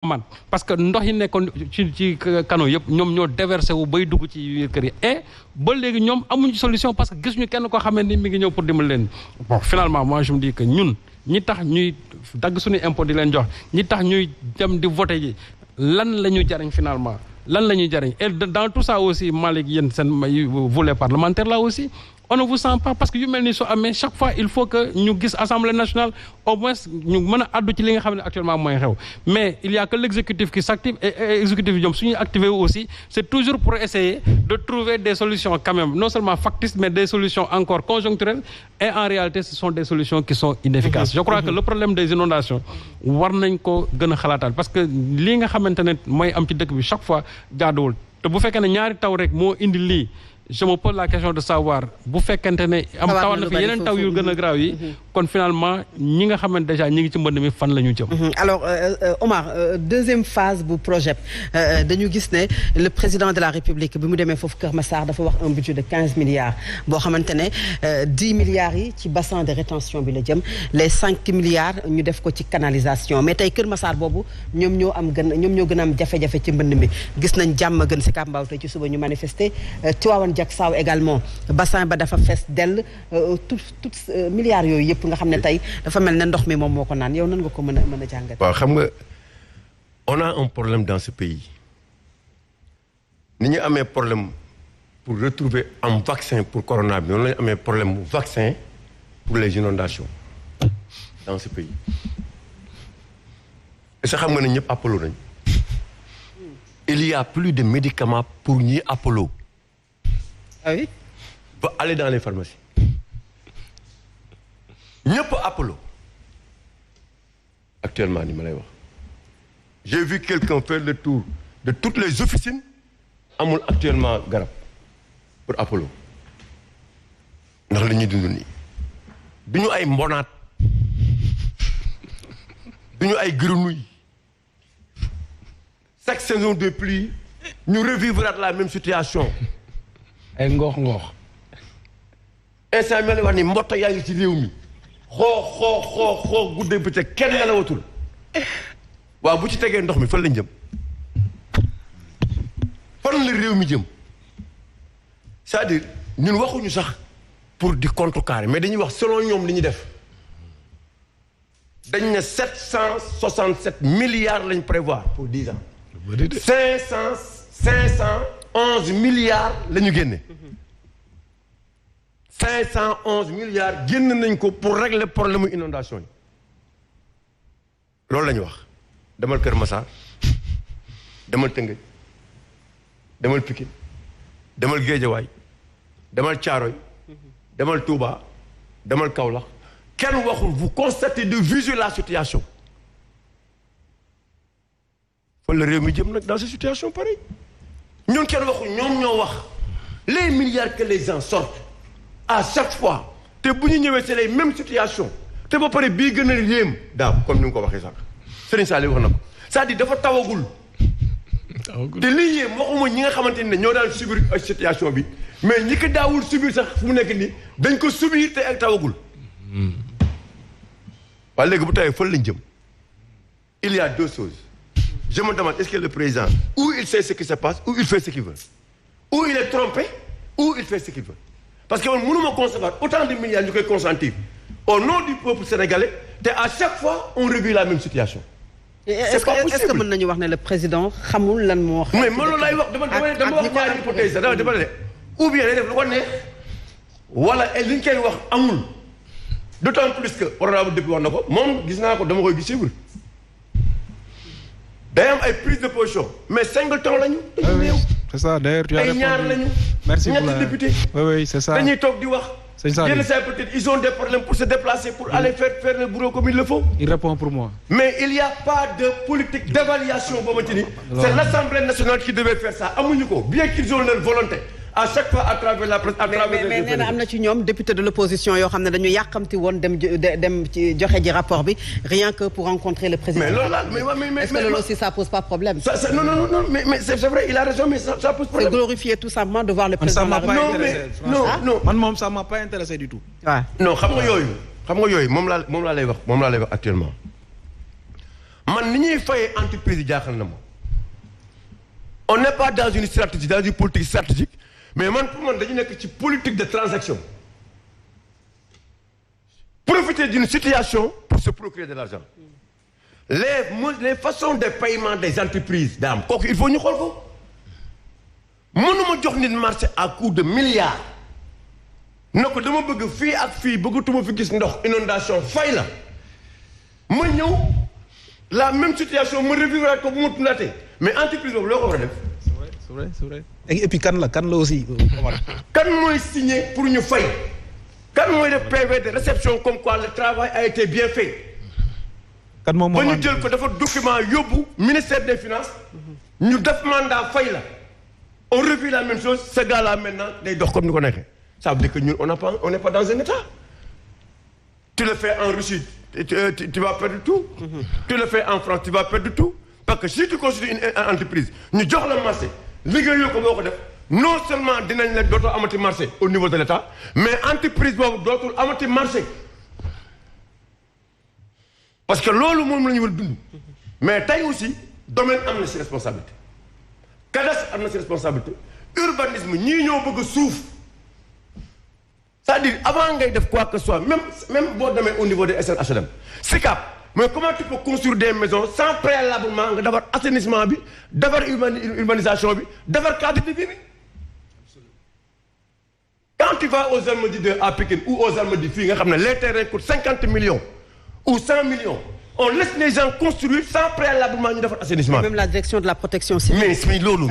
man parce que ndox yi nekkoon ci canaux yëpp ñoom ñoo déversé wu bay dugg ci biir kër yi et ba léegi ñoom amuñu solution parce que gisuñu kenn koo xamante ni mi ngi ñëw pour dimbali leen bon finalement moi je me dis que ñun ñi tax ñuy dagg suñu impôt di leen jox ñi tax ñuy dem di voté ji lan la ñu jariñ finalement lan la ñuy jariñ et dans tout ça aussi Malick yéen seen volet parlementaire là aussi on ne vous sent pas parce que yu mel ni soo amee chaque fois il faut que ñu gis assemblée nationale au moins ñu mën a addu ci li nga xam ne actuellement mooy xew mais il y a que l'exécutif qui s'active et exécutif yi ñoom suñuy activé wu aussi c'est toujours pour essayer de trouver des solutions quand même non seulement factices mais des solutions encore conjoncturelles et en réalité ce sont des solutions qui sont inefficaces je crois que le problème des inondations war nañ ko gën a xalaatal parce que lii nga xamante ne mooy am ci dëkk bi chaque fois jaaduwul te bu fekkee ne ñaari taw rek moo indi lii je me pose la question de savoir bu fekkente ne am tawat na fi yeneen taw yu gën a graaw yi kon finalement ñi nga xamante déjà ñi ngi ci mbënd mi fan la ñu jëm alors Omar deuxième phase bu projet dañu gis ne le président de la République bi mu demee foofu Kër Massar dafa wax un budget de 15 milliards boo xamante ne 10 milliards yi ci bassin de rétention bi la jëm les 5 milliards ñu def ko ci canalisation mais tey Kër Massar boobu ñoom ñoo gën a am jafe-jafe ci mbënd mi gis nañ jàmm gën si Kambaaw tey ci suba ñu manifester Tivaouane jak saaw également bassin ba dafa fees dell tout milliards yooyu yëpp nga xam ne tey dafa mel ne ndox mi moom moo ko naan yow nan nga ko mën a jàngat. waaw xam nga on a un problème dans ce pays ni ñu amee problème pour retrouver un vaccin pour corona bi noonu la ñu amee problème bu vaccin pour les inondations dans ce pays est-ce que xam nga ne ñëpp Apollo nañ il y a plus de médicaments pour ñi Apollo. ah oui. ba aller dans les pharmacies ñëpp Apollo actuellement ni ma lay wax j'ai vu quelqu'un faire le tour de toutes les officines amul actuellement garab pour Apollo ndax li ñuy dund nii du ñu ay mbonaat du ñu ay grenouilles chaque saison de pluie ñu revivre la même situation. ay ngoox instant bi ma lay wax ni mbotto yaa ngi ci réew mi xoo guddee bëccëg kenn nelawatul waaw bu ci tegee ndox mi fan lañ jëm fan la réew mi jëm c'est-à-dire ñun waxuñu sax pour di contrecarrer mais dañuy wax selon ñoom li ñu def dañ ne 767 milliards lañ prévoir pour 10 ans 511 milliards la ñu génne 511 milliards génn nañ ko pour régler problème mu inondation yi loolu la ñu wax demal Kër Massar demal Tëngéej demal Pikine demal Guédiawaye demal Thiaroye demal Touba demal Kaolack kenn waxul vous constatez de visu la situation fa la réew mi jëm nag dans cette situation pareille ñun kenn waxul ñoom ñoo wax les milliards que les gens sortent à chaque fois te bu ñu ñëwee c'est les mêmes situations te ba pare bii gën a yéem daaw comme ni nga ko waxee sànq Serigne Saliou wax na ko c'est-à-dire dafa tawagul te lii yéem waxuma ñi nga xamante ne ñoo daan subir situation bi mais ñi ko daawul subir sax fu mu nekk nii dañ ko subir te ak tawagul waaye léegi bu tawee fan lañ jëm il y a deux choses je me demande est-ce que le président ou il sait ce qui se passe ou il fait ce qu'il veut ou il est trompé ou il fait ce qu'il veut parce que man mënuma concevoir autant de milliards ñu koy consentir au nom du peuple sénégalais te à chaque fois on revit la même situation. c'est pas possible est-ce que mën nañu wax ne le président xamul lan moo. mais man loolu laay wax dama wax ñaari hypothèse dama ne ou bien day def lu ko neex wala li ñu koy wax amul d'autant plus que honorable député wax na ko moom gis naa ko dama koy gis suivre day am ay prise de position mais singleton lañu. dañu néew c'est ça d'ailleurs tu as répondu. ay ñaar lañu. merci pour la ñetti député. oui c'est ça dañuy toog di wax. c'est ça yenn saa peut-être ils ont des problèmes pour se déplacer pour aller faire le boulot comme il le faut. il répond pour moi. mais il y a pas de politique d'évaluation boo xamante ni. c'est l'Assemblée nationale qui devait faire ça amuñu ko bien qu'ils ont leur volonté. à chaque fois à travers la presse à travers mais nee na am na ci ñoom député de l'opposition yoo xam ne dañu yàqamti woon dem ci joxe ji rapport bi rien que pour rencontrer le président. mais loolu la mais est-ce que loolu aussi ça pose pas problème. non mais c'est vrai il a raison mais ça pose problème. c'est glorifier tout simplement de voir le président. non man moom ça m'a pas intéressé du tout. waaw non xam nga yooyu moom laa lay wax actuellement man ni ñuy fayee entreprise yi jaaxal na ma on n'est pas dans une stratégie dans une politique stratégique mais man pour man dañu nekk ci politique de transaction profiter d'une situation pour se procurer de l'argent les façons de paiement des entreprises daam kooku il faut ñu xool ko mënuma jox nit marché à coût de milliards na ko dama bëgg fii ak fii bëggatuma fi gis ndox inondation fay la ma ñëw la même situation ma revivre ko bu ma tundaatee mais entreprise boobu loo ko war a def. c'est vrai. et puis kan la aussi. kan mooy signé pour ñu fay. kan mooy def PV de réception comme quoi le travail a été bien fait. kan moom ba ñu jël ko dafa document yóbbu ministère des finances. ñu def mandat fay la. on revit la même chose ce gars là maintenant day dox comme ni ko neexee. ça veut dire que ñun on n'est pas dans un état. tu le fais en Russie tu vas perdre tout. Tu le fais en France tu vas perdre tout. parce que si tu constitues une entreprise ñu jox la marché liggéeyoo ko boo ko def non seulement dinañ la dootoo amati marché au niveau de l'État mais entreprise boobu dootul amati marché parce que loolu moom la ñu war dund mais tey aussi domaine am na si responsabilité cadastre am na si responsabilité urbanisme ñii ñoo bëgg a suuf c'est-à-dire avant ngay def quoi que ce soit même boo demee au niveau des SNHLM SICAP mais comment tu peux construire des maisons sans préalablement nga defar assainissement bi defar urbanisation bi defar cadre de vie bi quand tu vas aux Almadies 2 à Pikine ou aux Almadies fii nga xam ne les terrains coûtent 50 millions ou 100 millions on laisse les gens construire sans préalablement ñu defar assainissement bi. même la direction de la protection civile. mais loolu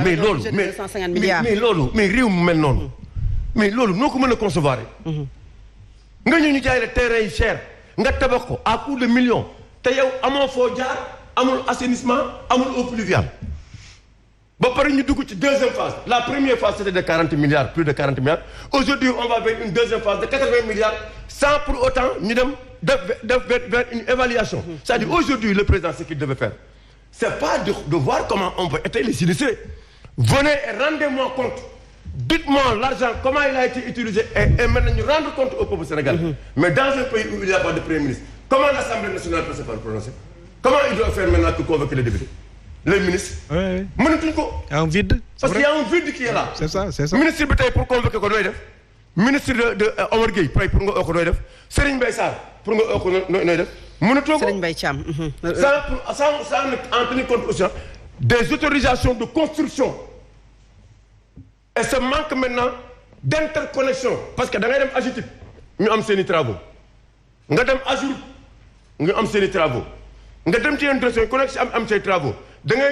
mais réew mu mel noonu mais loolu noo ko mën a concevoir nga ñu jaay la terrain yi cher nga tabax ko à coût de millions te yow amoo foo jaar amul assainissement amul eau pluviale ba pare ñu dugg ci deuxième phase la première phase c'était de 40 milliards plus de 40 milliards aujourd'hui on va vers une deuxième phase de 80 milliards sans pour autant ñu dem def vers une évaluation c'est-à-dire aujourd'hui le président ce qu'il devait faire c'est pas de voir comment on peut étayer les sinistrés venez et rendez-moi compte dites-moi l'argent comment il a été utilisé et maintenant ñu rendre compte au peuple sénégalais mais dans un pays où il n'y a pas de premier ministre comment l'Assemblée nationale peut se faire prononcer comment il doit faire maintenant que convoquer les députés les ministres mënatuñ ko un vide parce qu'il y a un vide qui est là c'est ça ministre bi tey pour convoquer ko nooy def ministre de Omar Gueye pay pour nga oo ko nooy def Serigne Mbaye Sarr pour nga oo ko nooy def mënatoo ko Serigne Mbaye Thiam sans en tenir compte aussi des autorisations de construction et ce manque maintenant d'interconnexion parce que da ngay dem AGETIP ñu am seen i travaux nga dem AGEROUTE ñu am seen i travaux nga dem ci yeneen direction ku nekk si am say travaux da ngay